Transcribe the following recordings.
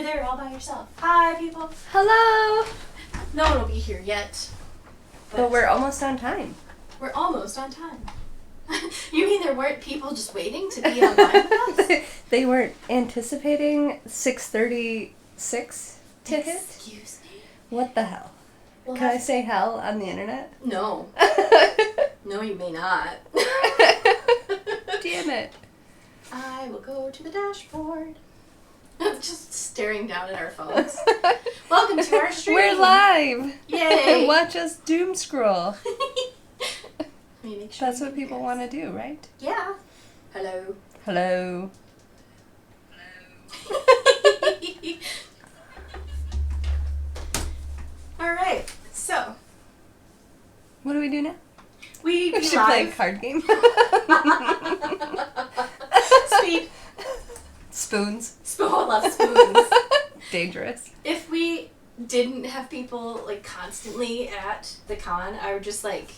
there all by yourself. Hi, people. Hello! No one will be here yet. But we're almost on time. We're almost on time. You mean there weren't people just waiting to be online with us? They weren't anticipating 6:36 to hit? Excuse me? What the hell? Well, Can I say hell on the internet? No. No, you may not. Damn it. I will go to the dashboard. Just staring down at our phones. Welcome to our stream. We're live! Yay! Watch us doom scroll. Make sure That's what people want to do, right? Yeah. Hello. Hello. Alright, so. What do we do now? We should play a card game. Speed. Spoons. I love spoons. Dangerous. If we didn't have people like constantly at the con, I would just like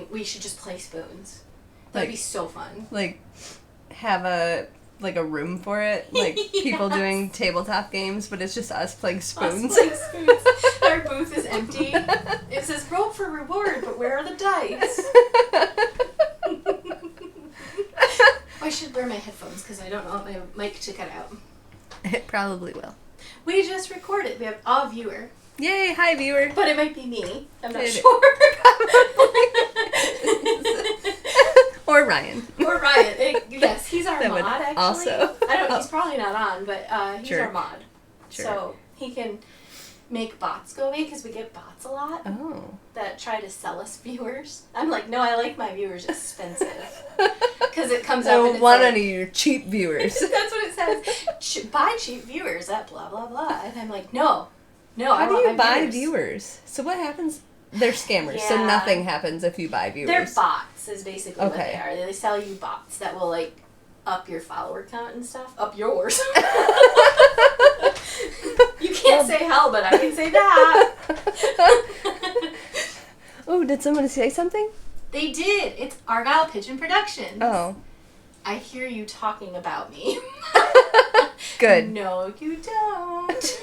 we should just play spoons. That'd be so fun. Like have a room for it, like people Yes. doing tabletop games, but it's just us playing spoons. Us playing spoons. Our booth is empty. It says roll for reward, but where are the dice? I should wear my headphones because I don't want my mic to cut out. It probably will. We just recorded. We have a viewer. Yay! Hi, viewer. But it might be me. I'm not It- sure. Or Ryan. Or Ryan. Yes, he's our That would mod, actually. also He's probably not on, but he's Sure. our mod. Sure. So he can make bots go away because we get bots a lot Oh. that try to sell us viewers. I'm like, no, I like my viewers expensive. Because it comes I up and don't it's want like, any of your cheap viewers. that's what it says. Buy cheap viewers at blah, blah, blah. And I'm like, no. No, I How do want you my buy viewers? So what happens? They're scammers, so Yeah. nothing happens if you buy viewers. They're bots is basically what Okay. they are. They sell you bots that will like up your follower count and stuff. Up yours. You can't say hell, but I can say that. Oh, did someone say something? They did. It's Argyle Pigeon Productions. Oh. I hear you talking about me. Good. No, you don't.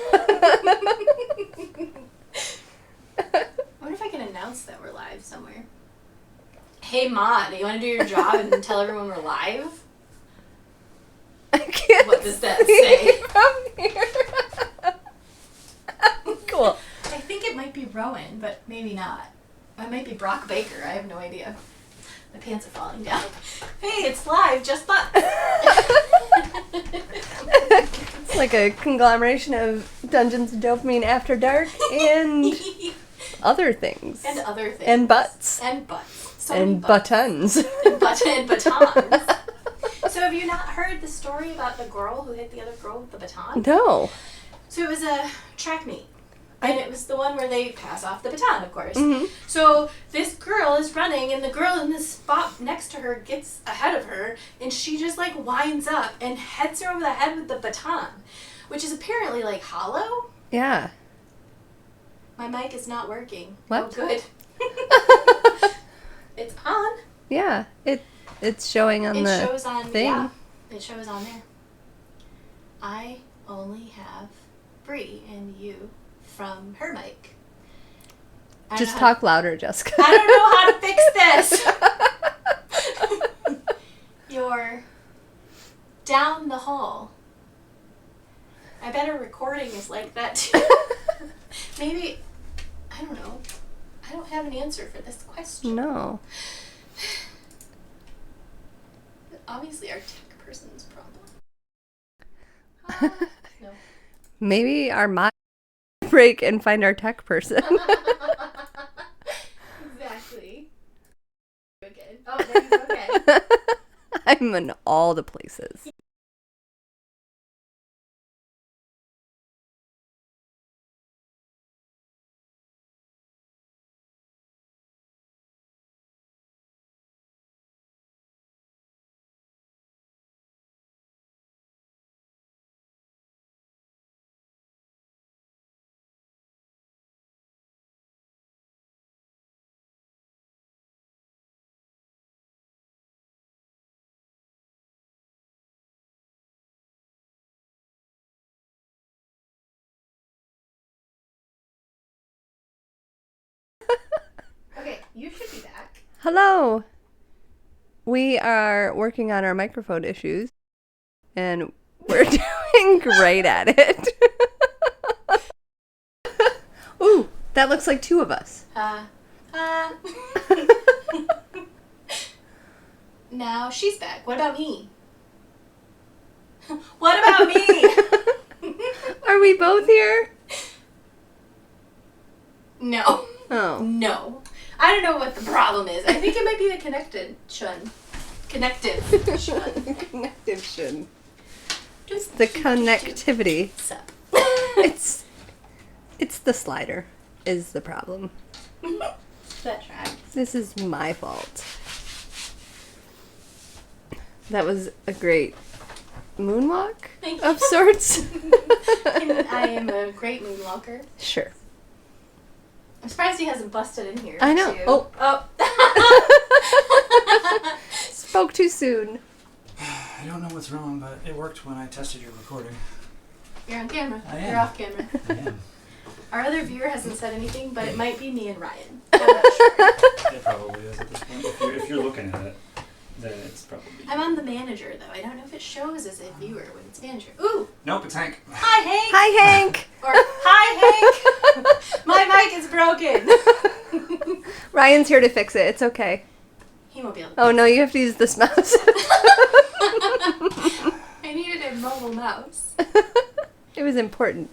I wonder if I can announce that we're live somewhere. Hey, Mod, you want to do your job and tell everyone we're live? I can't. What does that see say? from here? Cool. I think it might be Rowan, but maybe not. It might be Brock Baker. I have no idea. My pants are falling down. Hey, it's live. Just but. It's like a conglomeration of Dungeons and Dopamine After Dark and other things. And other things. And butts. And butts. So many And butts. buttons. And batons. So have you not heard the story about the girl who hit the other girl with the baton? No. So it was a track meet. And it was the one where they pass off the baton, of course. Mm-hmm. So this girl is running, and the girl in the spot next to her gets ahead of her, and she just like winds up and heads her over the head with the baton, which is apparently like hollow. Yeah. My mic is not working. What? Oh, good. It's on. Yeah. It's showing on It the shows on thing. Yeah, it shows on there. I only have Bree and you from her mic. I don't Just know how talk louder, Jessica. I don't know how to fix this. You're down the hall. I bet a recording is like that too. Maybe, I don't know. I don't have an answer for this question. No. Obviously our tech person's problem. No. Maybe our mind break and find our tech person. Exactly. Okay. Oh, there you go. Okay. I'm in all the places. Hello. We are working on our microphone issues, and we're doing great at it. Ooh, that looks like two of us. Now she's back. What about me? What about me? Are we both here? No. Oh. No. I don't know what the problem is. I think it might be the connective shun. Connective shun. Just the connectivity. Sup. It's the slider is the problem. That tracks. This is my fault. That was a great moonwalk of sorts. I am a great moonwalker. Sure. I'm surprised he hasn't busted in here. I know. Too. Oh. Spoke too soon. I don't know what's wrong, but it worked when I tested your recording. You're on camera. I am. You're off camera. I am. Our other viewer hasn't said anything, but it might be me and Ryan. I'm not sure. It probably is at this point. If you're looking at it, then it's probably. I'm on the manager, though. I don't know if it shows as a viewer when it's manager. Ooh! Nope, it's Hank. Hi, Hank! Hi, Hank! Or, hi, Hank! My mic is broken! Ryan's here to fix it. It's okay. He won't be able to. Oh, no, you have to use this mouse. I needed a mobile mouse. It was important.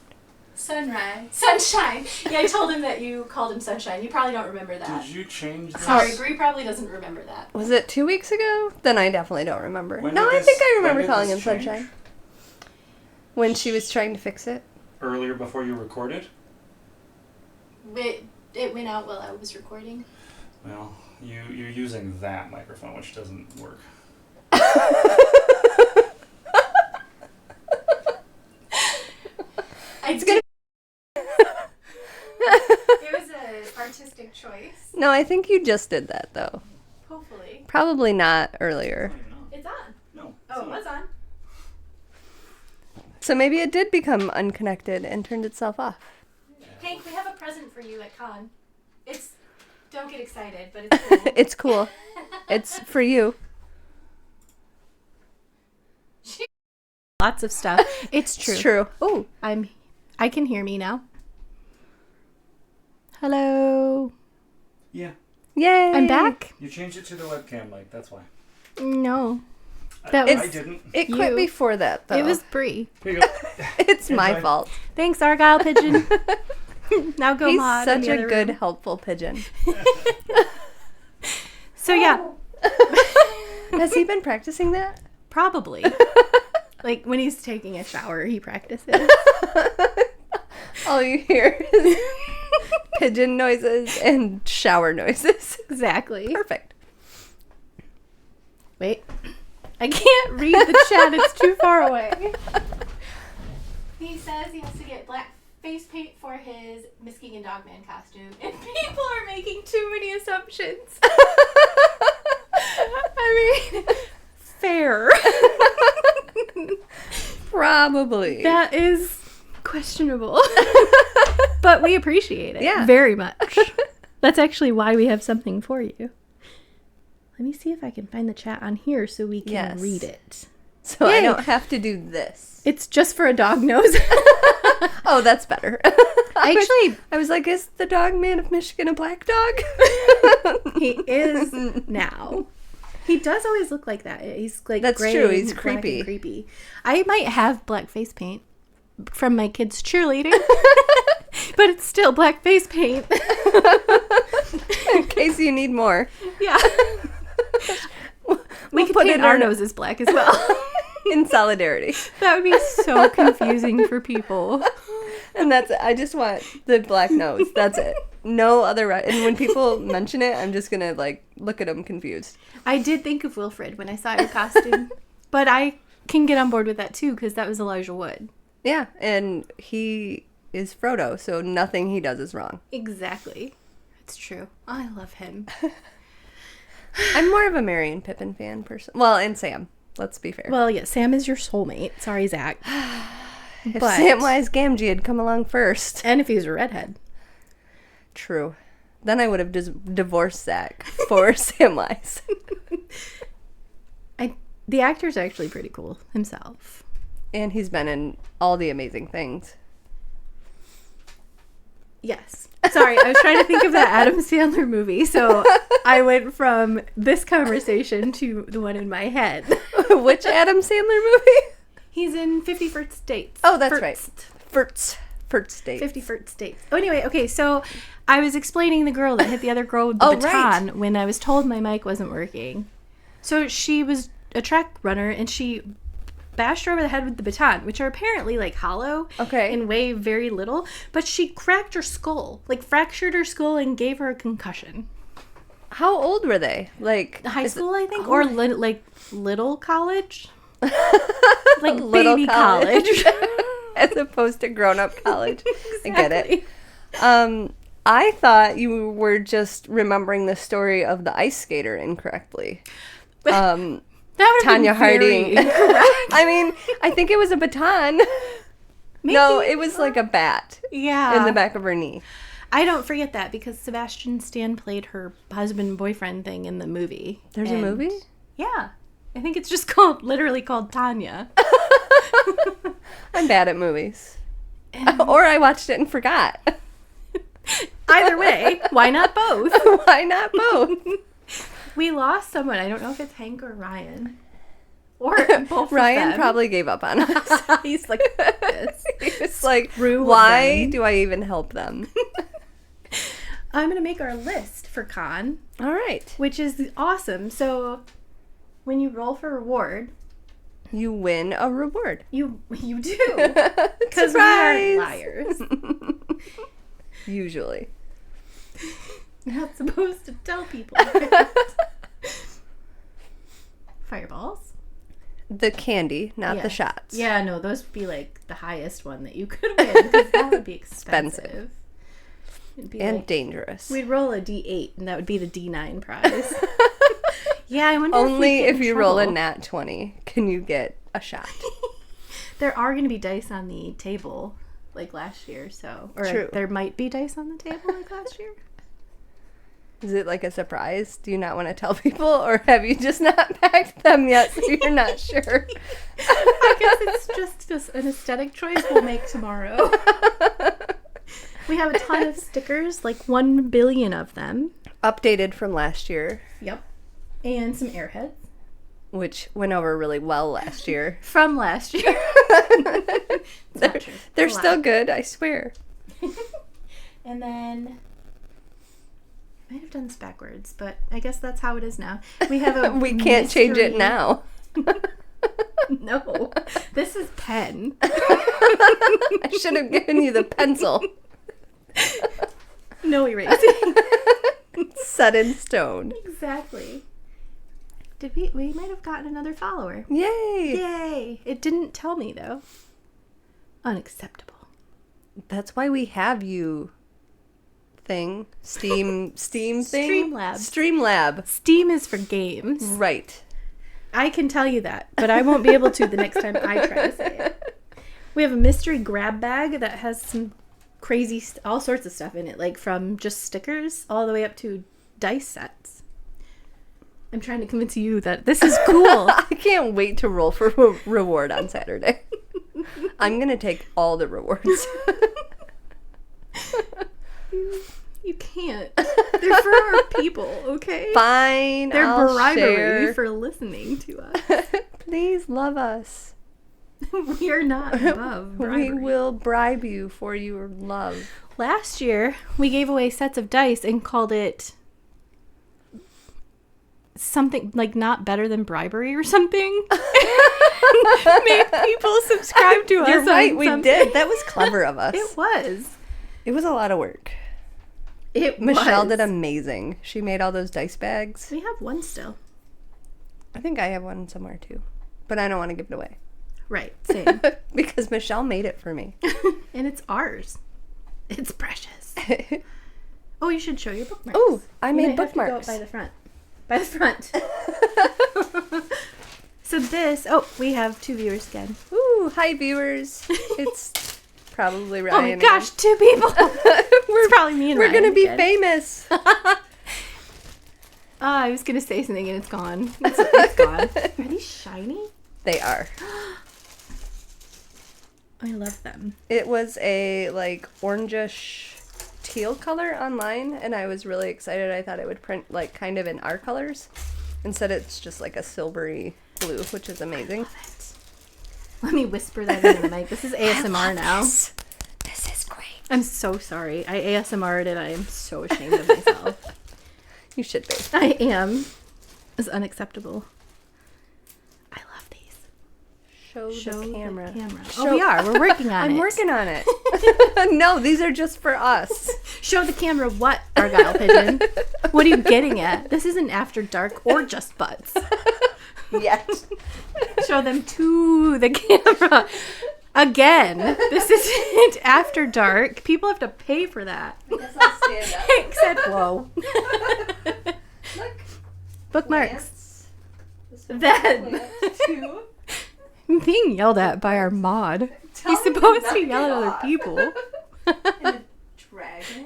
Sunrise. Sunshine! Yeah, I told him that you called him Sunshine. You probably don't remember that. Did you change this? Sorry, Bree probably doesn't remember that. Was it 2 weeks ago? Then I definitely don't remember. When No, did I this- think I when remember did calling him this change? Sunshine. When she was trying to fix it. Earlier before you recorded? It went out while I was recording. Well, you're using that microphone, which doesn't work. It was an artistic choice. No, I think you just did that, though. Hopefully. Probably not earlier. It's on. No. Oh, it was on. So maybe it did become unconnected and turned itself off. Hank, we have a present for you at con. Don't get excited, but it's cool. It's cool. It's for you. Lots of stuff. It's true. It's true. Oh, I can hear me now. Hello. Yeah. Yay! I'm back. You changed it to the webcam mic, that's why. No. I That didn't. It quit You. before that, though. It was Bree. Here you go. It's my Enjoy. fault. Thanks, Argyle Pigeon. Now go He's mod in such the a other good, room. helpful pigeon. So yeah, Has he been practicing that? probably. Like when he's taking a shower, he practices. All you hear is pigeon noises and shower noises. Exactly. Perfect. Wait. I can't read the chat. It's too far away. He says he has to get black face paint for his Muskegon Dogman costume, and people are making too many assumptions. I mean, fair. Probably. That is questionable. But we appreciate it. Yeah. Very much. That's actually why we have something for you. Let me see if I can find the chat on here so we can Yes. read it. So I Yay. don't have to do this. It's just for a dog nose. Oh, that's better. Actually, I was like, is the dog man of Michigan a black dog? he is now. He does always look like that. He's like That's gray true. and He's black creepy. and creepy. I might have black face paint from my kids' cheerleading, but it's still black face paint. In case you need more. Yeah. We could put paint it our on- noses black as well. In solidarity. That would be so confusing for people. And that's it. I just want the black nose. That's it. No other. And when people mention it, I'm just going to like look at them confused. I did think of Wilfred when I saw your costume, but I can get on board with that too because that was Elijah Wood. Yeah. And he is Frodo, so nothing he does is wrong. Exactly. It's true. I love him. I'm more of a Merry and Pippin fan person. Well, and Sam. Let's be fair. Well, yeah, Sam is your soulmate. Sorry, Zach. if but- Samwise Gamgee had come along first. And if he was a redhead. True. Then I would have just divorced Zach for Samwise. The actor's actually pretty cool himself. And he's been in all the amazing things. Yes. Sorry, I was trying to think of that Adam Sandler movie, so I went from this conversation to the one in my head. Which Adam Sandler movie? He's in 50 First Dates. Oh, that's right. First Dates. 50 First Dates. Oh, anyway, okay, so I was explaining the girl that hit the other girl with the baton when I was told my mic wasn't working. So she was a track runner, and she bashed her over the head with the baton, which are apparently like hollow and weigh very little, but she cracked her skull, like fractured her skull and gave her a concussion. How old were they? Like high school, I think, or like little college, like little baby college. As opposed to grown-up college. Exactly. I get it. I thought you were just remembering the story of the ice skater incorrectly. That would Tanya have been very Harding. incorrect. I mean, I think it was a baton. Maybe. No, it was like a bat. Yeah. In the back of her knee. I don't forget that because Sebastian Stan played her husband-boyfriend thing in the movie. There's a movie? Yeah. I think it's just literally called Tanya. I'm bad at movies. Or I watched it and forgot. Either way, why not both? Why not both? We lost someone. I don't know if it's Hank or Ryan. Or both Ryan of them. probably gave up on us. He's like, this. It's like, Screw why them. do I even help them? I'm going to make our list for con. All right. Which is awesome. So when you roll for reward, You win a reward. you do. Because we are liars. Usually. You're not supposed to tell people. Fireballs. The candy, not the shots. Yeah, no, those would be like the highest one that you could win because that would be expensive. It'd be And like, dangerous. we'd roll a D8 and that would be the D9 prize. Yeah, I wonder Only if, if we you roll a nat 20 can you get a shot. There are going to be dice on the table like last year, so. Or True. there might be dice on the table like last year. Is it like a surprise? Do you not want to tell people? Or have you just not packed them yet so you're not sure? I guess it's just an aesthetic choice we'll make tomorrow. We have a ton of stickers, like 1 billion of them. Updated from last year. Yep. And some airheads. Which went over really well last year. From last year. They're still good, I swear. And then... I might have done this backwards, but I guess that's how it is now. We have a We can't change it now. No. This is pen. I should have given you the pencil. No erasing. Set in stone. Exactly. We might have gotten another follower. Yay! Yay! It didn't tell me, though. Unacceptable. That's why we have you thing. Steam thing? Streamlab. Streamlab. Steam is for games. Right. I can tell you that, but I won't be able to the next time I try to say it. We have a mystery grab bag that has some crazy, all sorts of stuff in it, like from just stickers all the way up to dice sets. I'm trying to convince you that this is cool. I can't wait to roll for reward on Saturday. I'm going to take all the rewards. You can't. They're for our people, okay? Fine. They're I'll bribery share. for listening to us. Please love us. We are not above bribery. We will bribe you for your love. Last year, we gave away sets of dice and called it something like not better than bribery or something. Made people subscribe to us. You're right, we something. did. That was clever of us. It was. It was a lot of work. Michelle did amazing. She made all those dice bags. We have one still. I think I have one somewhere too. But I don't want to give it away. Right, same. Because Michelle made it for me. And it's ours. It's precious. Oh, you should show your bookmarks. Oh, I You made might have to bookmarks. go by the front. By the front. So this, we have 2 viewers again. Ooh, hi viewers. Probably Ryan. Oh my gosh, 2 people. We're probably me and We're Ryan gonna be again. famous. I was gonna say something and it's gone. It's gone. Are these shiny? They are. I love them. It was a like orangish teal color online, and I was really excited. I thought it would print like kind of in our colors. Instead, it's just like a silvery blue, which is amazing. Let me whisper that into the mic. This is ASMR now. This is great. I'm so sorry. I ASMR'd it. I am so ashamed of myself. You should be. I am. It's unacceptable. I love these. Show the camera. Oh, we are. We're working on it. I'm working on it. No, these are just for us. Show the camera what, Argyle Pigeon? What are you getting at? This isn't After Dark or Just Butts. Yet. Show them to the camera. Again, this isn't After Dark. People have to pay for that. I guess I'll stand up. Except, whoa. Look. Bookmarks. Plants. Then. Too. I'm being yelled at by our mod. Tell He's him supposed knock to it yell at other off. people. And a dragon.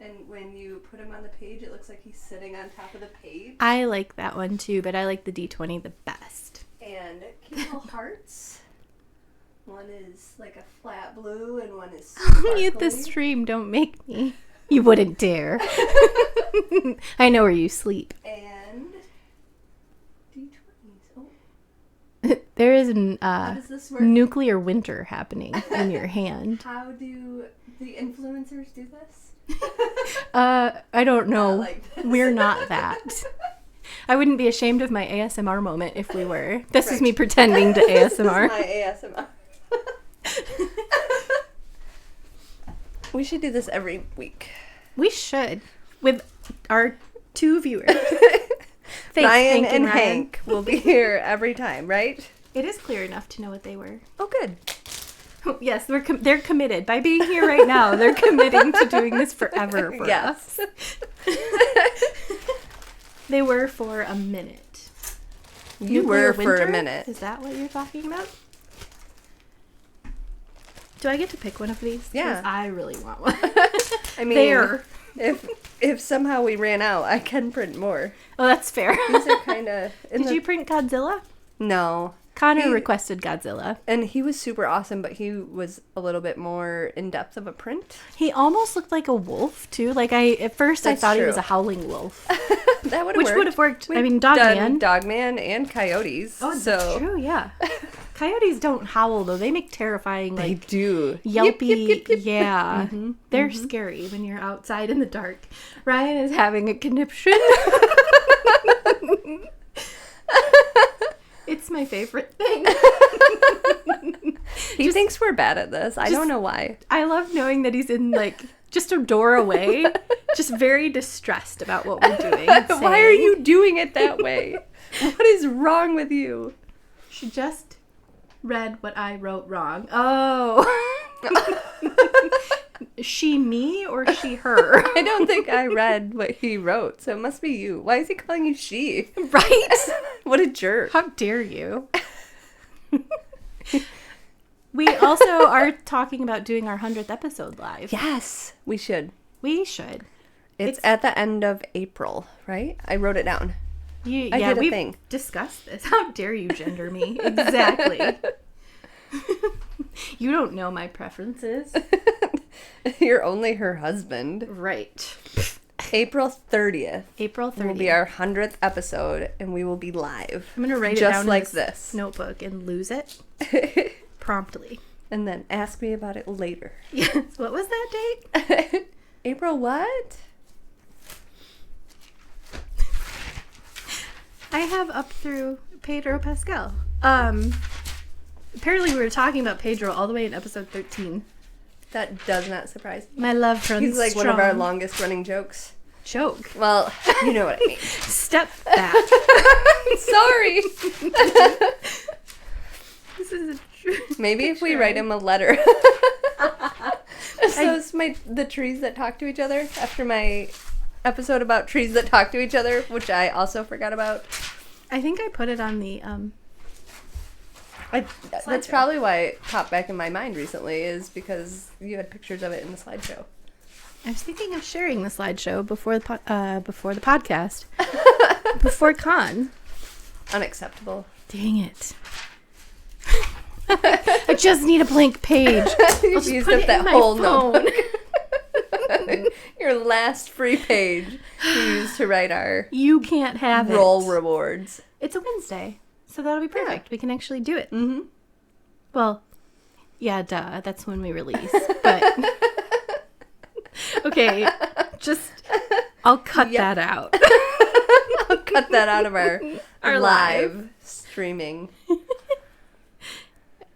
And when you put him on the page, it looks like he's sitting on top of the page. I like that one too, but I like the D20 the best. And cute little hearts. One is like a flat blue, and one is Mute the sparkly. stream, don't make me. You wouldn't dare. I know where you sleep. And D20s. Oh, There is an how does this work? nuclear winter happening in your hand. How do the influencers do this? I don't know. Not like this. We're not that. I wouldn't be ashamed of my ASMR moment if we were. This is Right. me pretending to This is ASMR. my ASMR. We should do this every week. We should. With our 2 viewers. Thanks, Ryan Hank and Ryan. Hank will be here every time, right? It is clear enough to know what they were. Oh, good. Yes, they're committed. By being here right now, they're committing to doing this forever for Yes. us. They were for a minute. You Nuclear were for a winter? minute. Is that what you're talking about? Do I get to pick one of these? 'Cause Yeah. I really want one. I mean, There. if somehow we ran out, I can print more. Oh, that's fair. These are kind of. Did you print Godzilla? No. Connor He- requested Godzilla. And he was super awesome, but he was a little bit more in depth of a print. He almost looked like a wolf too. Like at first I That's thought he true. was a howling wolf, That would have which worked. would have worked. I We've mean, done Dogman. Dogman and Coyotes. Oh, so that's true. Yeah, coyotes don't howl though. They make terrifying they like do. yelpy. Yip, yip, yip, yip. Yeah, they're scary when you're outside in the dark. Ryan is having a conniption. It's my favorite thing. He thinks we're bad at this. I don't know why. I love knowing that he's in like just a door away, just very distressed about what we're doing. and Why are saying. you doing it that way? What is wrong with you? She just read what I wrote wrong. Oh. She me or she her? I don't think I read what he wrote, so it must be you. Why is he calling you she? Right? What a jerk. How dare you? We also are talking about doing our 100th episode live. Yes, we should. We should. It's at the end of April, right? I wrote it down. I Yeah, did a we've thing. discussed this. How dare you gender me? Exactly. You don't know my preferences. You're only her husband. Right. April 30th April 30th. will be our 100th episode, and we will be live. I'm going to write it just down like in this. notebook and lose it promptly. And then ask me about it later. Yes. What was that date? April what? I have up through Pedro Pascal. Apparently we were talking about Pedro all the way in episode 13. That does not surprise me. My love runs He's like one of our strong. longest running jokes. Joke. Well, you know what I mean. Step back. Sorry. This is a true. Maybe if we Sure. write him a letter. So it's the trees that talk to each other after my episode about trees that talk to each other, which I also forgot about. I think I put it on the That's probably why it popped back in my mind recently, is because you had pictures of it in the slideshow. I was thinking of sharing the slideshow before the podcast. Before con. Unacceptable. Dang it. I just need a blank page. You've used up that whole notebook. Your last free page you used to write our You can't have roll it. rewards. It's a Wednesday, so that'll be perfect. We can actually do it. Mm-hmm. Well, yeah, duh. That's when we release. But okay, I'll cut that out. I'll cut that out of our live streaming.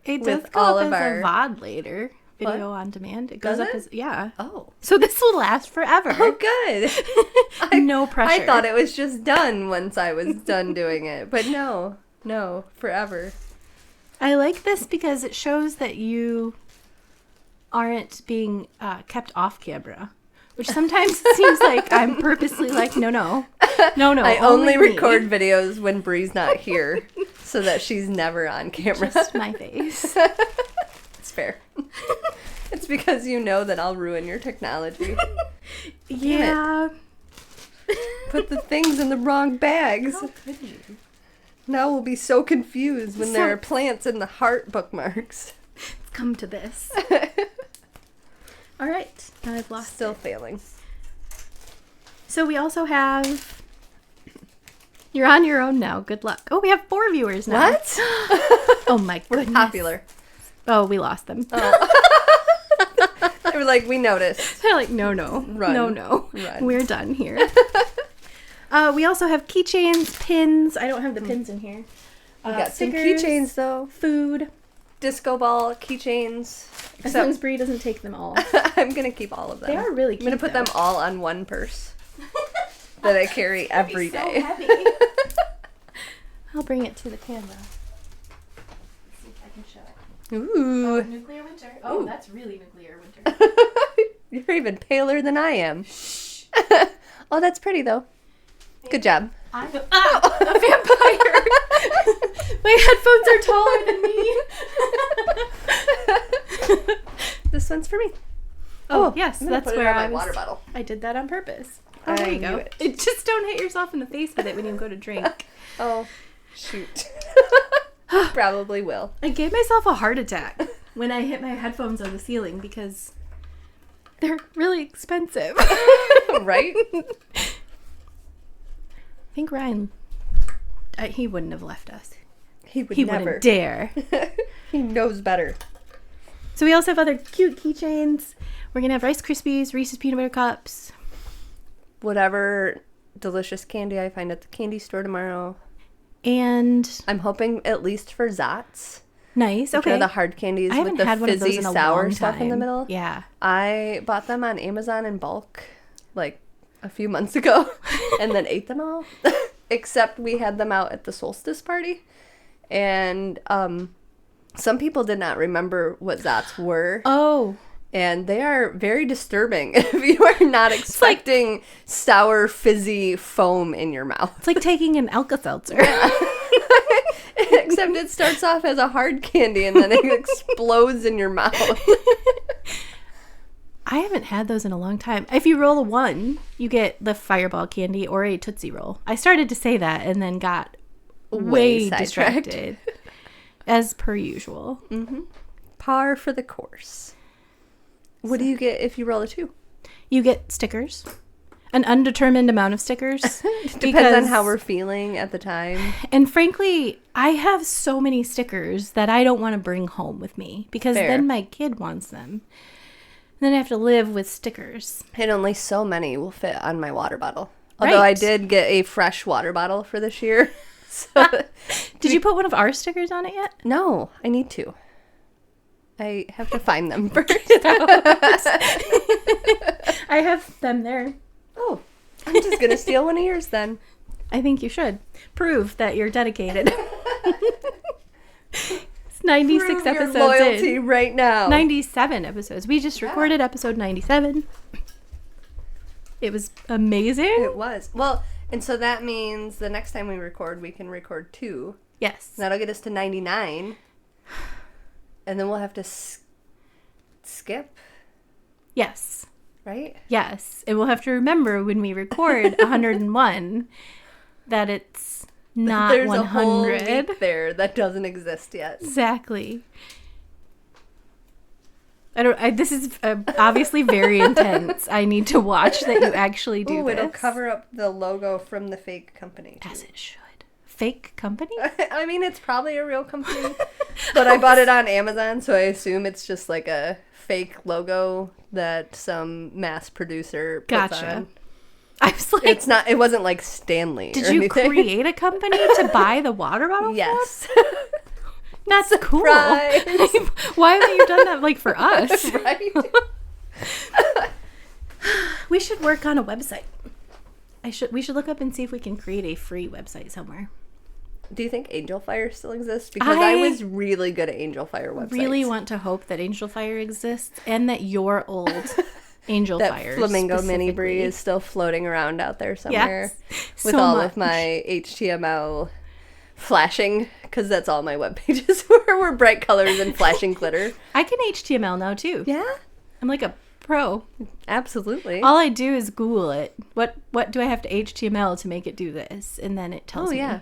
It does With go all up of as our a VOD later. Video on demand. It goes Does up it? as, yeah. Oh. So this will last forever. Oh, good. No pressure. I thought it was just done once I was done doing it. But no, forever. I like this because it shows that you aren't being kept off camera. Which sometimes seems like I'm purposely like, no. I only me. record videos when Bree's not here so that she's never on camera. Just my face. It's fair. It's because you know that I'll ruin your technology. Yeah. Put the things in the wrong bags. How could you? Now we'll be so confused when there are plants in the heart bookmarks. It's come to this. All right. Now I've lost Still it. failing. So we also have... You're on your own now. Good luck. Oh, we have 4 viewers now. What? Oh my goodness. We're popular. Oh, we lost them. Oh. They were like, we noticed. They're like, no. Run. No. Run. We're done here. We also have keychains, pins. I don't have the pins in here. We got some stickers, keychains, though. food. Disco ball keychains. As long as Brie doesn't take them all. I'm going to keep all of them. They are really I'm cute, going to put them all on one purse that I carry every day. heavy. I'll bring it to the camera. Let's see if I can show it. Ooh. Nuclear winter. Oh, Ooh. that's really nuclear winter. You're even paler than I am. Oh, that's pretty, though. Good job. I'm a vampire. My headphones are taller than me. This one's for me. Oh, yes, I'm gonna that's put it where on my I was. water bottle. I did that on purpose. Oh, I there you knew go. Just don't hit yourself in the face with it when you go to drink. Oh, shoot. Probably will. I gave myself a heart attack when I hit my headphones on the ceiling because they're really expensive. Right? I think Ryan, he wouldn't have left us. He would He never. wouldn't dare. He knows better. So we also have other cute keychains. We're going to have Rice Krispies, Reese's Peanut Butter Cups. Whatever delicious candy I find at the candy store tomorrow. And I'm hoping at least for Zots. nice, You okay. know, the hard candies I with haven't the had one of those fizzy in a sour long stuff in the time. middle. Yeah. I bought them on Amazon in bulk like a few months ago and then ate them all. Except we had them out at the solstice party. And some people did not remember what Zots were. Oh. And they are very disturbing if you are not expecting sour, fizzy foam in your mouth. It's like taking an Alka-Seltzer. Except it starts off as a hard candy and then it explodes in your mouth. I haven't had those in a long time. If you roll a 1, you get the Fireball candy or a Tootsie Roll. I started to say that and then got way sidetracked. distracted. As per usual. Mm-hmm. Par for the course. What do you get if you roll a 2? You get stickers. An undetermined amount of stickers. Depends on how we're feeling at the time. And frankly, I have so many stickers that I don't want to bring home with me because Fair. then my kid wants them. Then I have to live with stickers. And only so many will fit on my water bottle. Although I Right. did get a fresh water bottle for this year. So Did you put one of our stickers on it yet? no, I need to. I have to find them first. I have them there. Oh, I'm just going to steal one of yours then. I think you should. Prove that you're dedicated. It's 96 Prove your episodes loyalty in. right now. 97 episodes. We just recorded episode 97. It was amazing. It was. Well, and so that means the next time we record, we can record 2. Yes. That'll get us to 99. And then we'll have to skip, Yes. right? Yes. And we'll have to remember when we record 101 that it's not There's 100. a whole week there that doesn't exist yet. Exactly. This is obviously very intense. I need to watch that you actually do this. It'll cover up the logo from the fake company. As it should. Fake company? I mean, it's probably a real company, but I bought it on Amazon, so I assume it's just like a fake logo that some mass producer puts on. I was like, It wasn't like Stanley. did or you anything. create a company to buy the water bottle? Yes. That's cool. Surprise. Why haven't you done that like for us? Right? We should work on a website. We should look up and see if we can create a free website somewhere. Do you think Angel Fire still exists? Because I was really good at Angel Fire websites. Really want to hope that Angel Fire exists and that your old Angel that Fire Flamingo Mini Brie is still floating around out there somewhere with so all much. of my HTML flashing, because that's all my web pages were bright colors and flashing glitter. I can HTML now too. Yeah, I'm like a pro. absolutely. All I do is Google it. What do I have to HTML to make it do this? And then it tells me. yeah.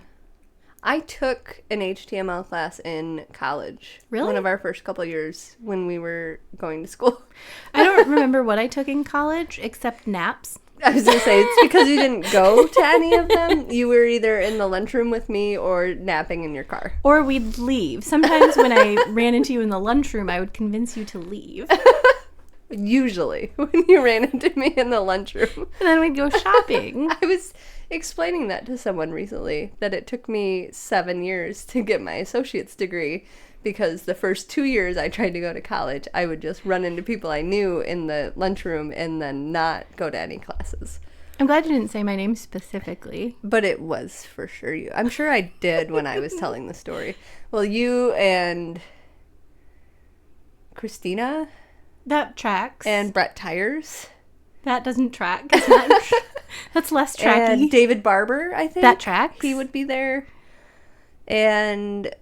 I took an HTML class in college. Really? One of our first couple years when we were going to school. I don't remember what I took in college except naps. I was going to say, it's because you didn't go to any of them. You were either in the lunchroom with me or napping in your car. Or we'd leave. Sometimes when I ran into you in the lunchroom, I would convince you to leave. Usually, when you ran into me in the lunchroom. And then we'd go shopping. I was explaining that to someone recently, that it took me 7 years to get my associate's degree, because the first 2 years I tried to go to college, I would just run into people I knew in the lunchroom and then not go to any classes. I'm glad you didn't say my name specifically. But it was for sure you. I'm sure I did when I was telling the story. Well, you and Christina That tracks. and Brett Tires. That doesn't track. It's not that's less tracky. And David Barber, I think. That tracks. He would be there. And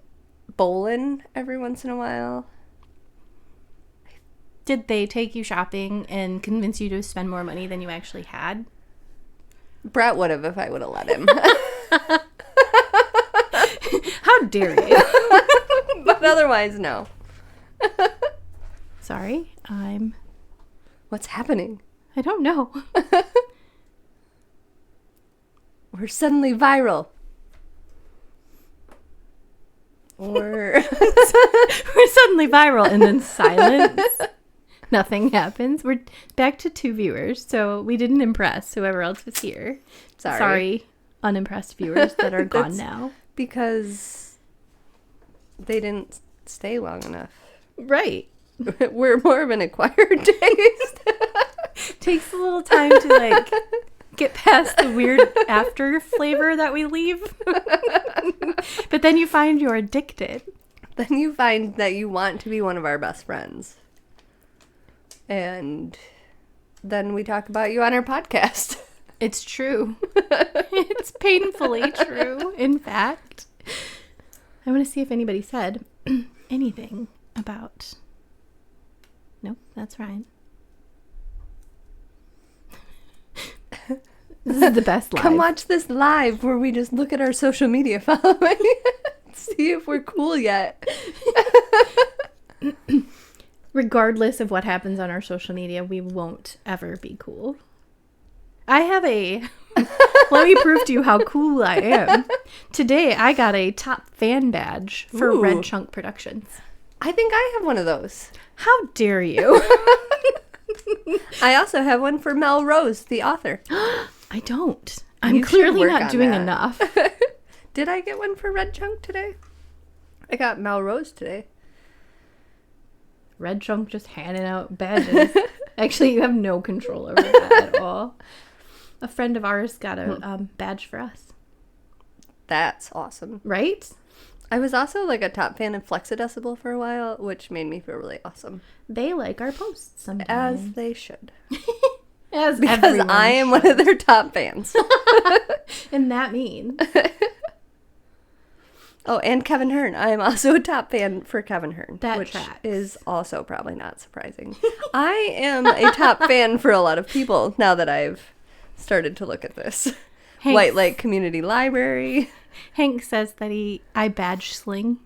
Bolin every once in a while. Did they take you shopping and convince you to spend more money than you actually had? Brett would have if I would have let him. How dare you? But otherwise, no. Sorry, What's happening? I don't know. We're suddenly viral. Or We're suddenly viral and then silence. Nothing happens. We're back to 2 viewers, so we didn't impress whoever else was here. Sorry, unimpressed viewers that are gone now. because they didn't stay long enough. Right. We're more of an acquired taste. Takes a little time to like get past the weird after flavor that we leave. But then you find you're addicted. Then you find that you want to be one of our best friends. And then we talk about you on our podcast. It's true. It's painfully true, in fact. I want to see if anybody said anything about... Nope, that's Ryan. This is the best live. Come watch this live where we just look at our social media following. See if we're cool yet. Regardless of what happens on our social media, we won't ever be cool. I have a... Let me prove to you how cool I am. Today, I got a top fan badge for Ooh. Red Chunk Productions. I think I have one of those. How dare you? I also have one for Mel Rose, the author. I don't. I'm You should clearly work not on doing that. enough. Did I get one for Red Chunk today? I got Mel Rose today. Red Chunk just handing out badges. Actually, you have no control over that at all. A friend of ours got a badge for us. That's awesome. Right? I was also like a top fan of Flexidecibel for a while, which made me feel really awesome. They like our posts sometimes. As they should. As Because everyone I am should. one of their top fans. And that means... Oh, and Kevin Hearn. I am also a top fan for Kevin Hearn, That which tracks. is also probably not surprising. I am a top fan for a lot of people now that I've started to look at this. Hank, White Lake Community Library. Hank says that I badge sling.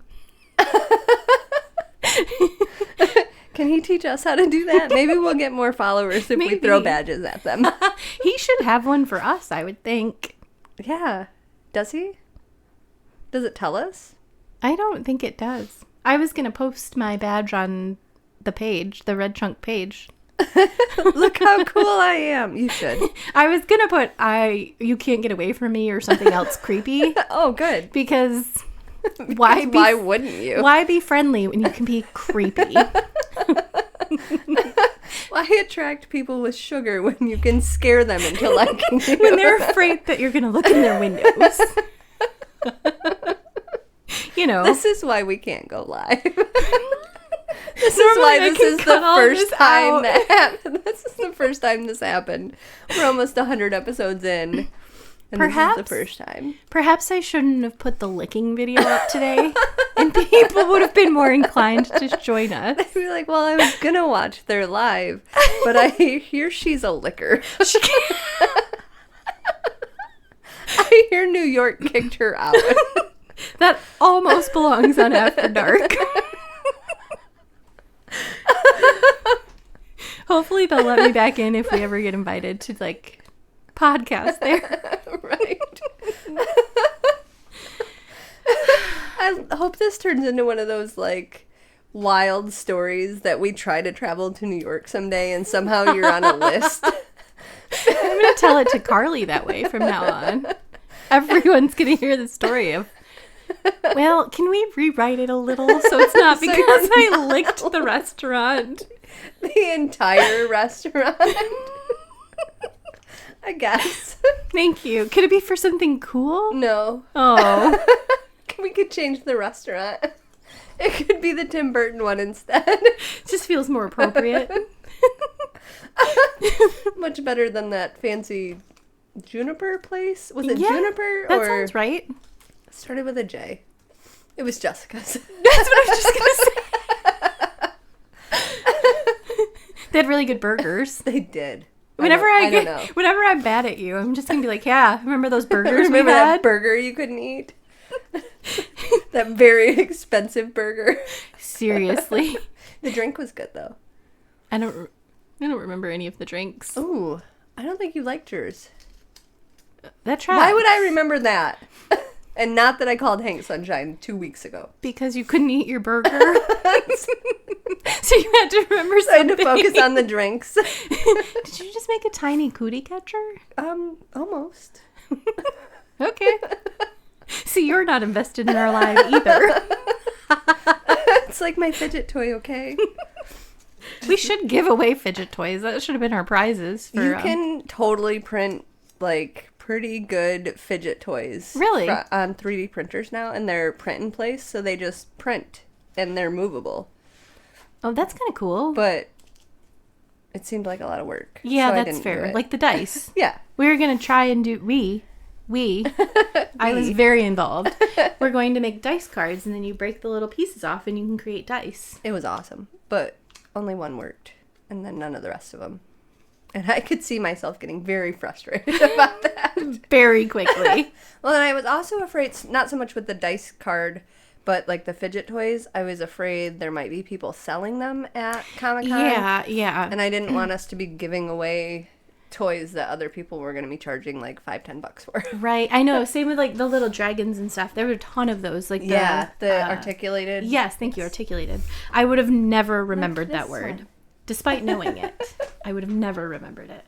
Can he teach us how to do that? Maybe we'll get more followers if we Maybe. throw badges at them. He should have one for us, I would think. Yeah. Does he? Does it tell us? I don't think it does. I was going to post my badge on the page, the Red Chunk page. Look how cool I am. You should. I was going to put you can't get away from me or something else creepy Oh, good. because why wouldn't you? Why be friendly when you can be creepy? Why attract people with sugar when you can scare them into liking you? When they're afraid that you're going to look in their windows. You know. This is why we can't go live. This is Normally why I this can is the cut all first this time out. that happened. This is the first time this happened. We're almost 100 episodes in. And Perhaps. this is the first time. Perhaps I shouldn't have put the licking video up today, and people would have been more inclined to join us. I'd be like, well, I was going to watch their live, but I hear she's a licker. I hear New York kicked her out. That almost belongs on After Dark. Hopefully they'll let me back in if we ever get invited to, like, podcast there. Right. I hope this turns into one of those, like, wild stories that we try to travel to New York someday and somehow you're on a list. I'm going to tell it to Carly that way from now on. Everyone's going to hear the story of, well, can we rewrite it a little so it's not So because you're I licked the restaurant? The entire restaurant. I guess. Thank you. Could it be for something cool? No. Oh. We could change the restaurant. It could be the Tim Burton one instead. Just feels more appropriate. Much better than that fancy Juniper place. Was it Yeah, Juniper? That or sounds right. started with a J. It was Jessica's. That's what I was just going to say. They had really good burgers. They did. Whenever I don't know. whenever I'm bad at you, I'm just gonna be like, yeah, remember those burgers Remember we that had? burger you couldn't eat? That very expensive burger. Seriously, The drink was good though. I don't remember any of the drinks. Ooh, I don't think you liked yours. That tracks. Why would I remember that? And not that I called Hank Sunshine 2 weeks ago. Because you couldn't eat your burger, so you had to remember I had something. to focus on the drinks. Did you just make a tiny cootie catcher? Almost. Okay. See, you're not invested in our live either. It's like my fidget toy, okay? We should give away fidget toys. That should have been our prizes. For, You can totally print, like, pretty good fidget toys. Really? On 3D printers now, and they're print in place, so they just print, and they're movable. Oh, that's kind of cool. But it seemed like a lot of work. Yeah, so I that's didn't do fair. it. Like the dice. Yeah. We were going to try and do... I was very involved. We're going to make dice cards, and then you break the little pieces off, and you can create dice. It was awesome, but only one worked, and then none of the rest of them. And I could see myself getting very frustrated about that. Very quickly. Well, and I was also afraid, not so much with the dice card, but like the fidget toys, I was afraid there might be people selling them at Comic-Con. Yeah. And I didn't want us to be giving away toys that other people were going to be charging like $5-10 for. Right. I know. Same with like the little dragons and stuff. There were a ton of those. Like the articulated. Yes, thank you. Articulated. I would have never remembered that this word. one. Despite knowing it. I would have never remembered it.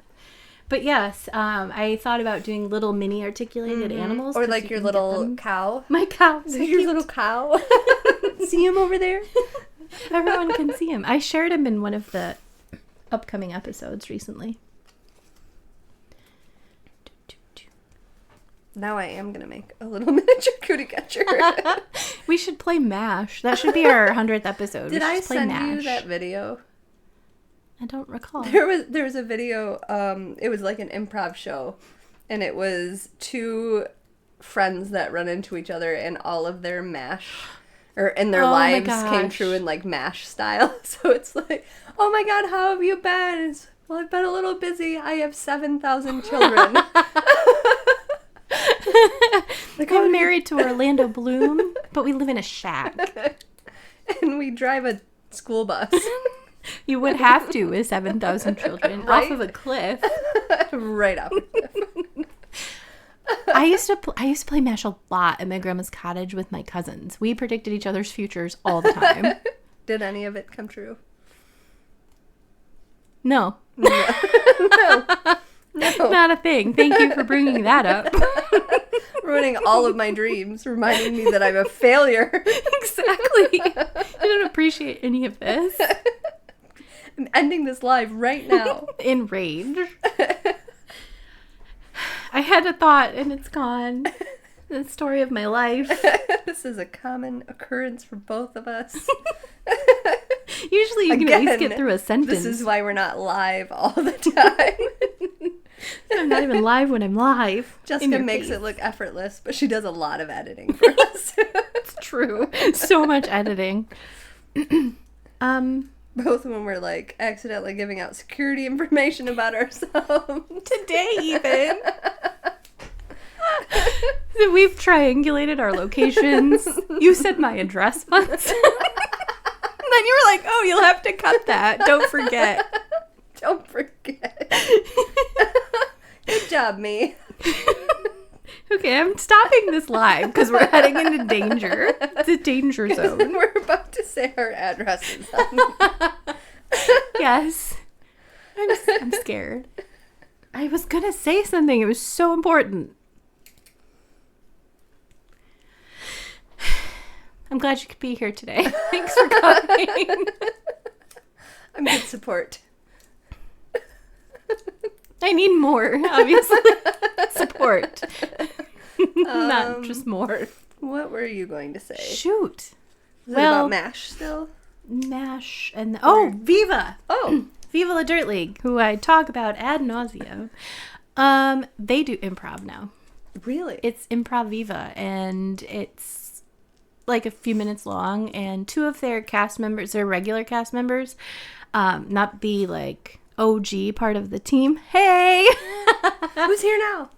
But yes, I thought about doing little mini articulated animals. Or 'cause like you your can get little them. cow. My cow. Is that your little cow? See him over there? Everyone can see him. I shared him in one of the upcoming episodes recently. Now I am going to make a little miniature cootie catcher. We should play MASH. That should be our 100th episode. Did we should I just play send MASH. you that video? I don't recall. There was a video, it was like an improv show, and it was two friends that run into each other and all of their their Oh my lives came gosh. true in like MASH style. So it's like, oh my God, how have you been? It's, well, I've been a little busy. I have 7,000 children. Like, I'm married to Orlando Bloom, but we live in a shack. and we drive a school bus. You would have to with 7,000 children Right? off of a cliff. Right up. I used to play MASH a lot at my grandma's cottage with my cousins. We predicted each other's futures all the time. Did any of it come true? No, No. not a thing. Thank you for bringing that up. Ruining all of my dreams, reminding me that I'm a failure. Exactly. I don't appreciate any of this. I'm ending this live right now. Enraged. I had a thought and it's gone. The story of my life. This is a common occurrence for both of us. Usually you can at least Again, get through a sentence. This is why we're not live all the time. I'm not even live when I'm live. In Jessica your makes face. it look effortless, but she does a lot of editing for us. It's true. So much editing. Both when we're like accidentally giving out security information about ourselves. Today even. So we've triangulated our locations. You said my address once. Then you were like, oh, you'll have to cut that. Don't forget. Don't forget. Good job, me. Okay, I'm stopping this live because we're heading into danger. It's a danger zone. We're about to say our addresses. Yes. I'm scared. I was going to say something. It was so important. I'm glad you could be here today. Thanks for coming. I'm good support. I need more, obviously. Support. Not just more. What were you going to say? Shoot. Was it Well- about MASH still? MASH and... Viva! Oh, Viva La Dirt League, who I talk about ad nauseum. They do improv now. really? It's Improv Viva, and it's like a few minutes long, and two of their cast members, their regular cast members, not the like OG part of the team. Hey! Who's here now?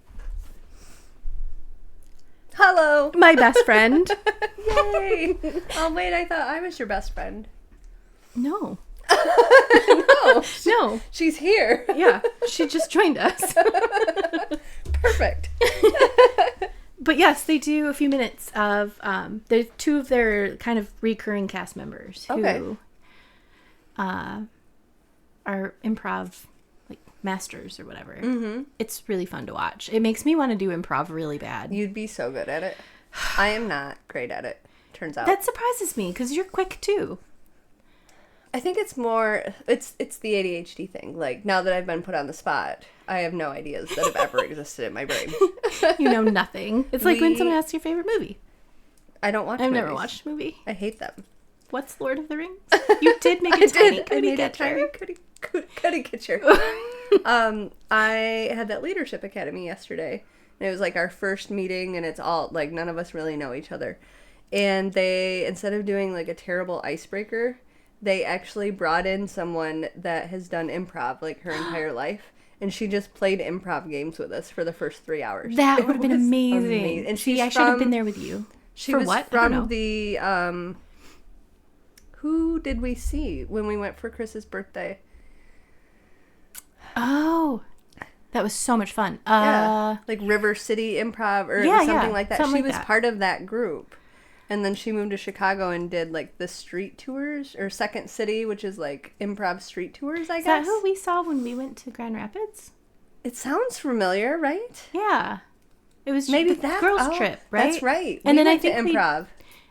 Hello. My best friend. Yay. Oh, wait, I thought I was your best friend. No. No. No. She's here. Yeah, she just joined us. Perfect. But yes, they do a few minutes of, they're two of their kind of recurring cast members who are improv like masters or whatever. Mm-hmm. It's really fun to watch. It makes me want to do improv really bad. You'd be so good at it. I am not great at it, turns out. That surprises me because you're quick too. I think it's more, it's the ADHD thing. Like, now that I've been put on the spot, I have no ideas that have ever existed in my brain. You know nothing. It's like when We- someone asks your favorite movie. I don't watch I've movies. never watched a movie. I hate them. What's Lord of the Rings? You did make a tiny I cookie made a catcher. tiny cookie catcher. I had that leadership academy yesterday, and it was like our first meeting, and it's all like none of us really know each other. And they, instead of doing like a terrible icebreaker, they actually brought in someone that has done improv like her entire life, and she just played improv games with us for the first 3 hours. That It would have been was amazing. And See, she's I should have from- been there with you. She For was what? I don't know. from the who did we see when we went for Chris's birthday? Oh, that was so much fun. Yeah, like River City Improv or Yeah, something yeah, like that. something She like was that. part of that group. And then she moved to Chicago and did like the street tours or Second City, which is like improv street tours, I Is that guess. who we saw when we went to Grand Rapids? It sounds familiar, right? Yeah. It was Maybe the that girls' trip, right? That's right. And then I went to think improv.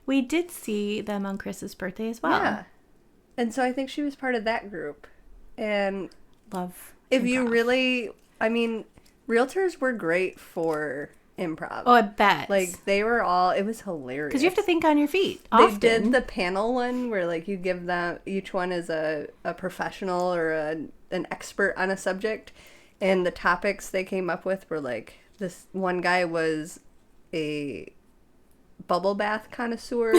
we did see them on Chris's birthday as well. Yeah. And so I think she was part of that group. And Love. if you improv. really, I mean, realtors were great for improv. Oh, I bet. Like they were all, it was hilarious. because you have to think on your feet. They Often. did the panel one where like you give them, each one is a professional or an expert on a subject, and the topics they came up with were like, this one guy was a bubble bath connoisseur.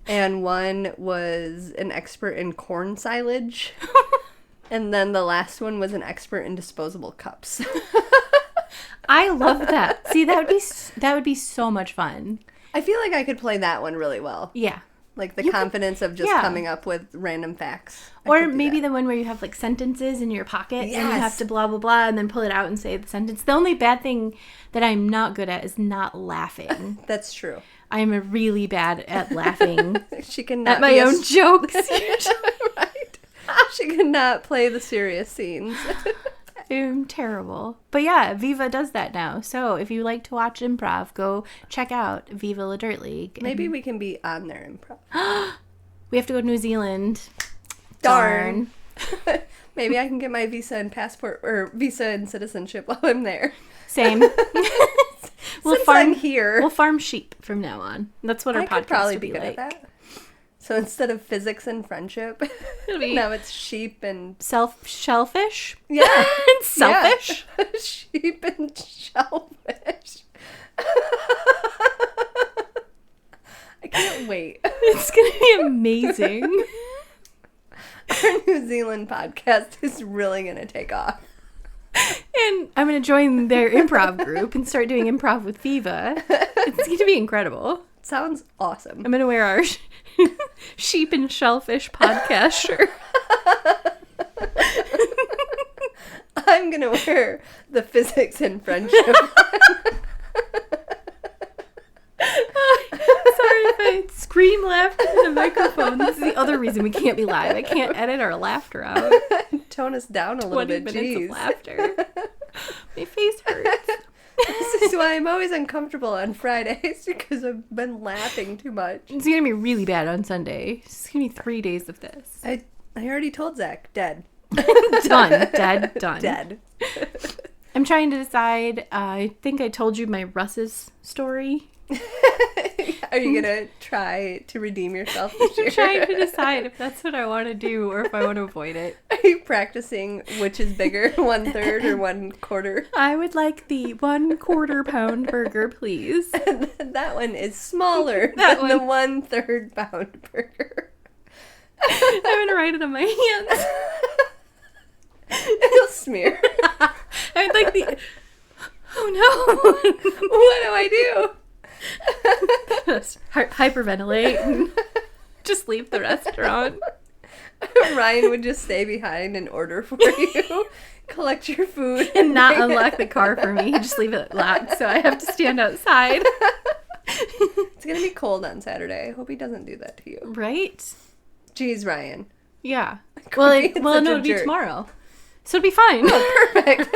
And one was an expert in corn silage. And then the last one was an expert in disposable cups. I love that. See, that would be so much fun. I feel like I could play that one really well. Yeah. Like the You confidence of just coming up with random facts. Or maybe the one where you have like sentences in your pocket and you have to blah, blah, blah, and then pull it out and say the sentence. The only bad thing that I'm not good at is not laughing. That's true. I'm really bad at laughing She cannot at my own jokes. Right. She cannot play the serious scenes. I'm terrible. But yeah, Viva does that now. So if you like to watch improv, go check out Viva La Dirt League. Maybe we can be on their improv. We have to go to New Zealand. Darn. Maybe I can get my visa and passport, or visa and citizenship while I'm there. Same. Since I'm here. We'll farm sheep from now on. That's what our I podcast could probably will be be good like. at that. So instead of physics and friendship, now it's sheep and... Shellfish? Yeah. Selfish? Yeah. Sheep and shellfish. I can't wait. It's going to be amazing. Our New Zealand podcast is really going to take off. And I'm going to join their improv group and start doing improv with Viva. It's going to be incredible. Sounds awesome. I'm going to wear our sheep and shellfish podcast shirt. I'm going to wear the physics and friendship. Sorry if I scream laughter in the microphone. This is the other reason we can't be live. I can't edit our laughter out. Tone us down a little 20 bit, minutes jeez. of laughter. My face hurts. This is why I'm always uncomfortable on Fridays, because I've been laughing too much. It's going to be really bad on Sunday. It's going to be 3 days of this. I already told Zach, dead. Done. Dead. Done. Dead. I'm trying to decide. I think I told you my Russ's story. Are you going to try to redeem yourself this year? I'm trying to decide if that's what I want to do or if I want to avoid it. Are you practicing which is bigger, 1/3 or 1/4? I would like the 1/4 pound burger, please. That one is smaller That than the 1/3 pound burger. I'm going to write it on my hands. It'll smear. I would like the... Oh no. What do I do? Hyperventilate and just leave the restaurant. Ryan would just stay behind and order for you, collect your food, And not unlock the car for me. Just leave it locked, so I have to stand outside. It's gonna be cold on Saturday. I hope he doesn't do that to you. Right? Jeez, Ryan. Yeah. Quit being Well, such no, a it'll be jerk. tomorrow. So it'll be fine. Perfect.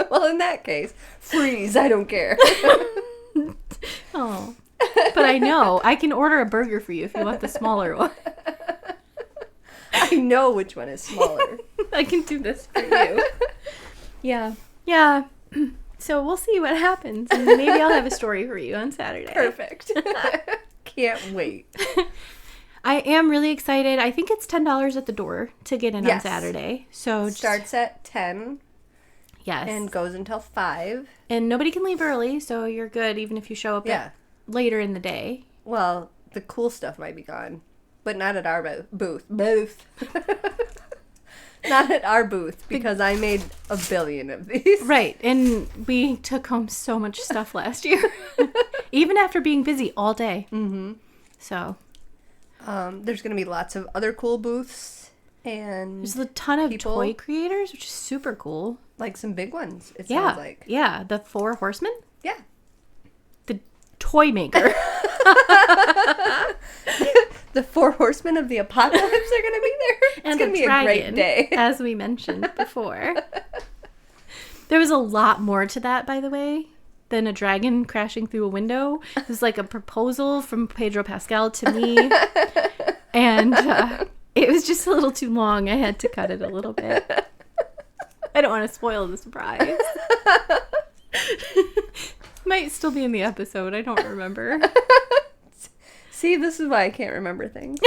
Well, in that case, freeze. I don't care. Oh. But I know. I can order a burger for you if you want the smaller one. I know which one is smaller. I can do this for you. Yeah. Yeah. So we'll see what happens. And maybe I'll have a story for you on Saturday. Perfect. Can't wait. I am really excited. I think it's $10 at the door to get in on Saturday. So Starts at 10 yes. and goes until 5. And nobody can leave early, so you're good even if you show up later in the day. Well, the cool stuff might be gone, but not at our booth. Booth. Not at our booth, because I made 1 billion of these. Right. And we took home so much stuff last year. Even after being busy all day. Mm-hmm. So. There's going to be lots of other cool booths. And There's a ton of people, toy creators, which is super cool. like some big ones, it Yeah. sounds like. Yeah. The 4 Horsemen. Yeah. The toy maker. The 4 horsemen of the apocalypse are going to be there. It's And going to the be dragon, a great day. as we mentioned before. There was a lot more to that, by the way, than a dragon crashing through a window. It was like a proposal from Pedro Pascal to me. And it was just a little too long. I had to cut it a little bit. I don't want to spoil the surprise. Might still be in the episode. I don't remember. See, this is why I can't remember things.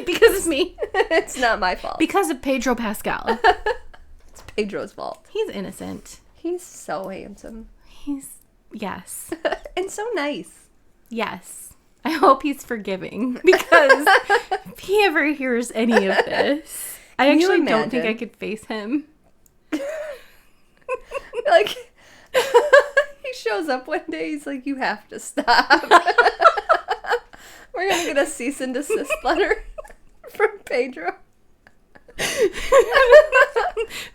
Because of me. It's not my fault. Because of Pedro Pascal. It's Pedro's fault. He's innocent. He's so handsome. He's Yes. And so nice. Yes. I hope he's forgiving, because if he ever hears any of this, I Can you actually don't think imagine? I could face him. Like, he shows up one day, he's like, you have to stop. We're gonna get a cease and desist letter from Pedro.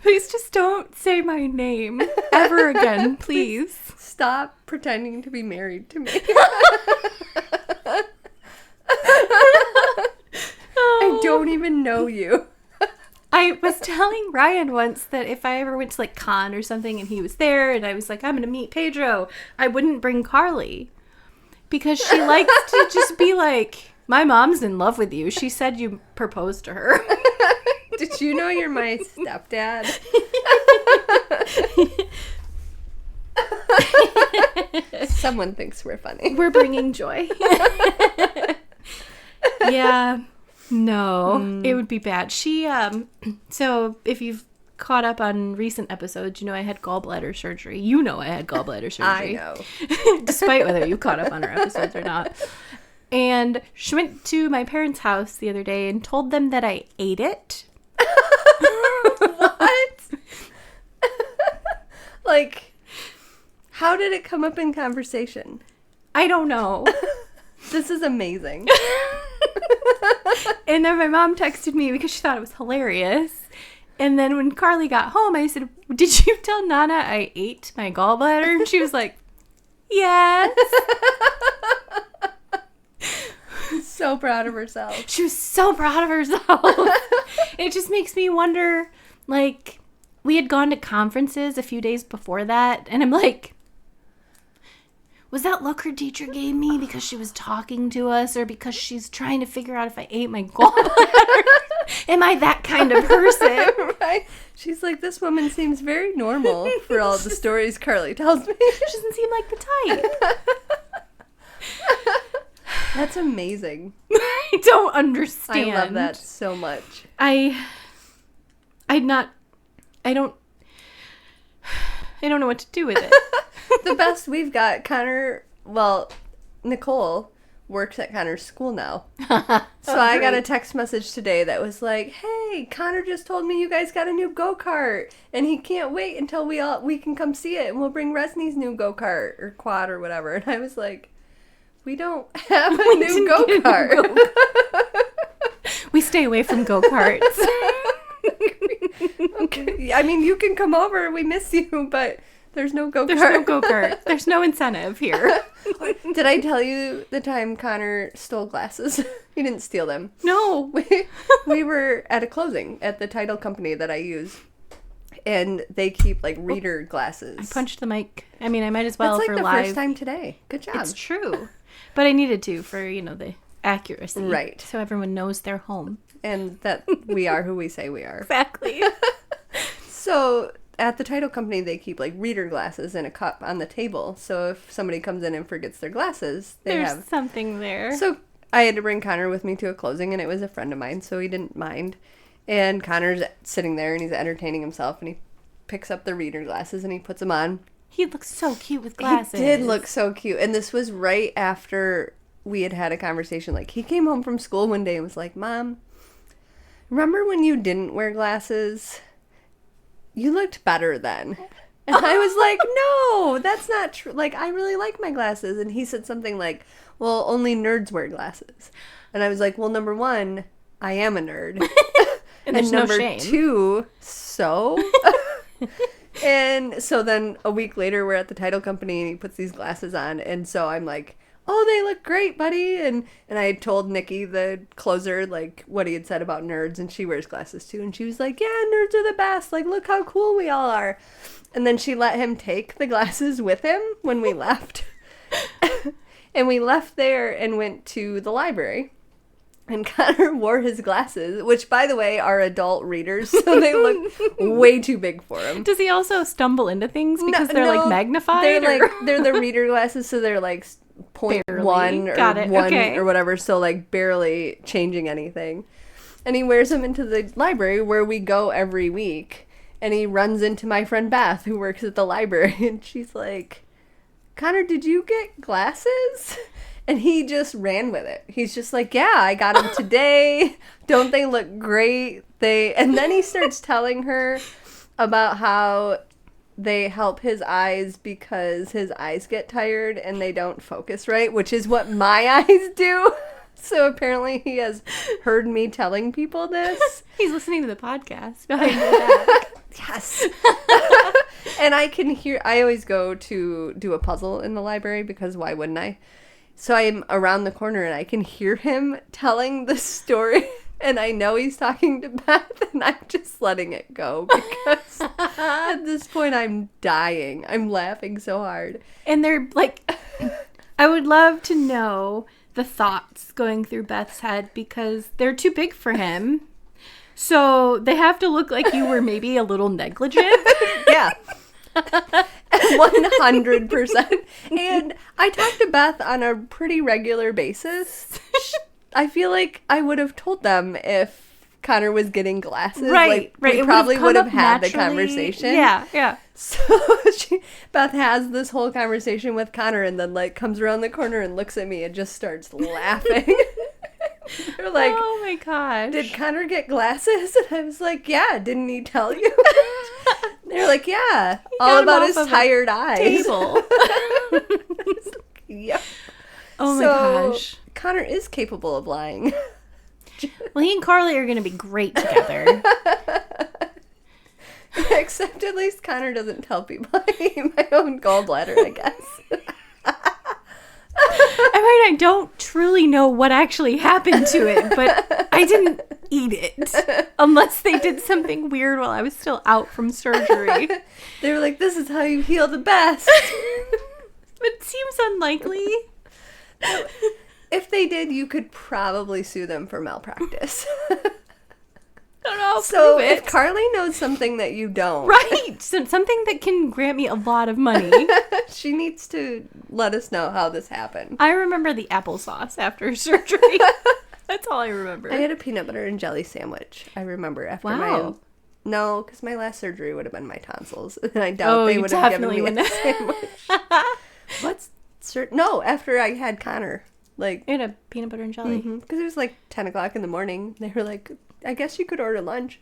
Please just don't say my name ever again, please. Stop pretending to be married to me. I don't even know you. I was telling Ryan once that if I ever went to like con or something and he was there and I was like, I'm going to meet Pedro, I wouldn't bring Carly. Because she likes to just be like, my mom's in love with you. She said you proposed to her. Did you know you're my stepdad? Someone thinks we're funny. We're bringing joy. Yeah. No, it would be bad. She, so if you've caught up on recent episodes, you know I had gallbladder surgery. You know I had gallbladder surgery. I know. Despite whether you caught up on our episodes or not. And she went to my parents' house the other day and told them that I ate it. What? Like, how did it come up in conversation? I don't know. This is amazing. And then my mom texted me because she thought it was hilarious. And then when Carly got home, I said, did you tell Nana I ate my gallbladder? And she was like, yes. So proud of herself. She was so proud of herself. It just makes me wonder, like, we had gone to conferences a few days before that, and I'm like, was that look her teacher gave me because she was talking to us, or because she's trying to figure out if I ate my gallbladder? Am I that kind of person? Right? She's like, this woman seems very normal for all the stories Carly tells me. She doesn't seem like the type. That's amazing. I don't understand. I love that so much. I don't know what to do with it. The best we've got, Connor, well, Nicole works at Connor's school now. So I got a text message today that was like, hey, Connor just told me you guys got a new go-kart, and he can't wait until we can come see it, and we'll bring Resney's new go-kart, or quad, or whatever. And I was like, we don't have a new go-kart. We stay away from go-karts. Okay. I mean, you can come over. We miss you, but there's no go-kart. There's no go-kart. There's no incentive here. Did I tell you the time Connor stole glasses? He didn't steal them. No. We were at a closing at the title company that I use, and they keep like reader glasses. I punched the mic. I mean, I might as well That's for like the live. first time today. Good job. It's true. But I needed to for, the accuracy. Right. So everyone knows they're home. And that we are who we say we are. Exactly. So at the title company, they keep like reader glasses in a cup on the table. So if somebody comes in and forgets their glasses, There's something there. So I had to bring Connor with me to a closing, and it was a friend of mine, so he didn't mind. And Connor's sitting there, and he's entertaining himself, and he picks up the reader glasses, and he puts them on. He looks so cute with glasses. He did look so cute. And this was right after we had a conversation. Like, he came home from school one day and was like, Mom, remember when you didn't wear glasses? You looked better then. And I was like, no, that's not true. Like, I really like my glasses. And he said something like, well, only nerds wear glasses. And I was like, well, number one, I am a nerd. And there's number no shame. two, so? And so then a week later, we're at the title company, and he puts these glasses on. And so I'm like, oh, they look great, buddy. And I had told Nikki, the closer, like, what he had said about nerds, and she wears glasses too. And she was like, yeah, nerds are the best. Like, look how cool we all are. And then she let him take the glasses with him when we left. And we left there and went to the library. And Connor wore his glasses, which, by the way, are adult readers, so they look way too big for him. Does he also stumble into things because they're like magnified? They're the reader glasses, so they're like 0.1 or 1 or whatever, so like barely changing anything. And he wears them into the library where we go every week, and he runs into my friend Beth, who works at the library, and she's like, Connor, did you get glasses? And he just ran with it. He's just like, yeah, I got them today. Don't they look great? And then he starts telling her about how they help his eyes because his eyes get tired and they don't focus right, which is what my eyes do. So apparently he has heard me telling people this. He's listening to the podcast behind your back. Yes. And I always go to do a puzzle in the library because why wouldn't I? So I'm around the corner and I can hear him telling the story. And I know he's talking to Beth, and I'm just letting it go because at this point I'm dying. I'm laughing so hard. And they're like, I would love to know the thoughts going through Beth's head because they're too big for him. So they have to look like you were maybe a little negligent. Yeah. 100%. And I talk to Beth on a pretty regular basis. I feel like I would have told them if Connor was getting glasses. Right. We probably would have had the conversation. Yeah. So Beth has this whole conversation with Connor and then like comes around the corner and looks at me and just starts laughing. They're like, oh my gosh. Did Connor get glasses? And I was like, yeah, didn't he tell you? They're like, yeah, all about his tired eyes. Table. Yep. Oh my gosh. Connor is capable of lying. Well, he and Carly are going to be great together. Except at least Connor doesn't tell people I ate my own gallbladder, I guess. I don't truly know what actually happened to it, but I didn't eat it. Unless they did something weird while I was still out from surgery. They were like, this is how you heal the best. It seems unlikely. If they did, you could probably sue them for malpractice. I don't know. So if Carly knows something that you don't. Right. Something that can grant me a lot of money. She needs to let us know how this happened. I remember the applesauce after surgery. That's all I remember. I had a peanut butter and jelly sandwich. I remember after Wow. No, because my last surgery would have been my tonsils. And I doubt they would have given me a sandwich. No, after I had Connor. Like, you had a peanut butter and jelly. Because it was like 10 o'clock in the morning. They were like, I guess you could order lunch.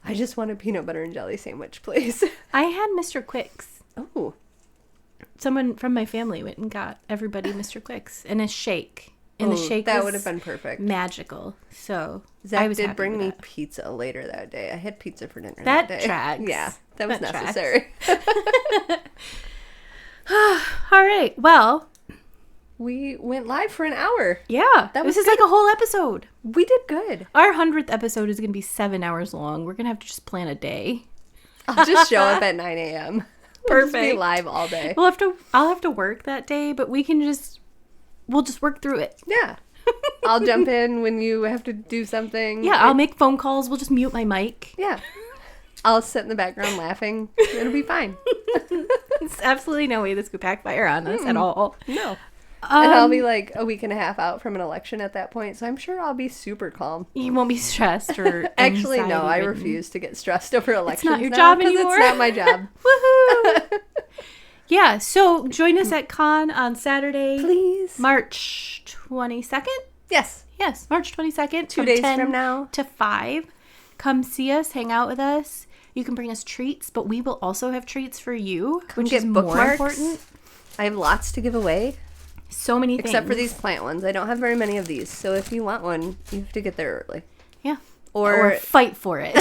I just want a peanut butter and jelly sandwich, please. I had Mr. Quick's. Oh. Someone from my family went and got everybody Mr. Quick's and a shake. And the shake that was would have been perfect. Magical. So Zach I was did bring me that. pizza later that day. I had pizza for dinner That that day. tracks. Yeah, that was That necessary. All right. Well, we went live for an hour. yeah. That was this is good. like a whole episode. We did good. Our 100th episode is going to be 7 hours long. We're going to have to just plan a day. I'll just show up at 9 a.m. We'll just be Perfect. live all day. I'll have to work that day, but we'll just work through it. Yeah. I'll jump in when you have to do something. Yeah, I'll make phone calls. We'll just mute my mic. Yeah. I'll sit in the background laughing. It'll be fine. There's absolutely no way this could backfire on us at all. No. And I'll be like a week and a half out from an election at that point, so I'm sure I'll be super calm. You won't be stressed or Actually, no, I anxiety-ridden. refuse to get stressed over elections. not your now, job 'cause anymore. It's not my job. Woohoo! Yeah, so join us at Con on Saturday, Please. March 22nd. Yes. Yes, March 22nd. 2 days 10 from now. to 5. Come see us, hang out with us. You can bring us treats, but we will also have treats for you, which get is more bookmarks. important. I have lots to give away. So many things. Except for these plant ones. I don't have very many of these. So if you want one, you have to get there early. Yeah. Or fight for it.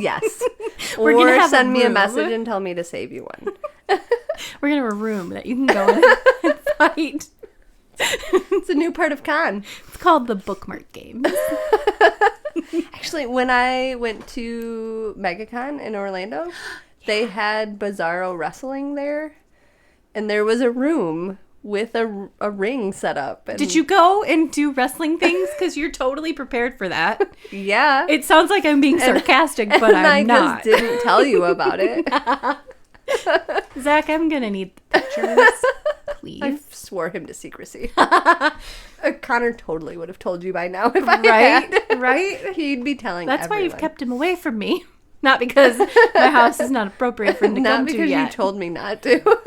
yes. We're or gonna have a send me a room. message and tell me to save you one. We're going to have a room that you can go in and fight. It's a new part of Con. It's called the bookmark game. Actually, when I went to MuskeCon in Orlando, they had Bizarro Wrestling there. And there was a room with a ring set up. And Did you go and do wrestling things? Because you're totally prepared for that. Yeah. It sounds like I'm being sarcastic, but and I'm not. I just didn't tell you about it. Zach, I'm going to need the pictures. Please. I swore him to secrecy. Connor totally would have told you by now if I Right? had. Right? He'd be telling That's why everyone. you've kept him away from me. Not because my house is not appropriate for him to Not come to because yet. you told me not to.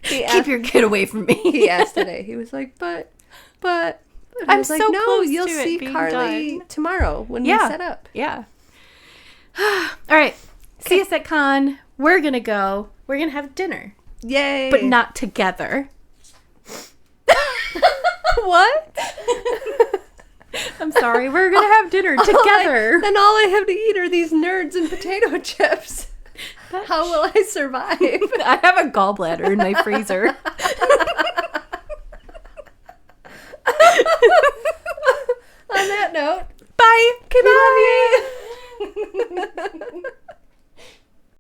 Keep your kid away from me. He asked today. He was like, but. And I I'm was like, so no, close you'll to it see being Carly done." tomorrow when we Yeah. set up. Yeah. All right. See us at con. We're going to go. We're going to have dinner, Yay. but not together. What? I'm sorry. We're going to have dinner together. Then all I have to eat are these nerds and potato chips. How will I survive? I have a gallbladder in my freezer. On that note, Bye. love you.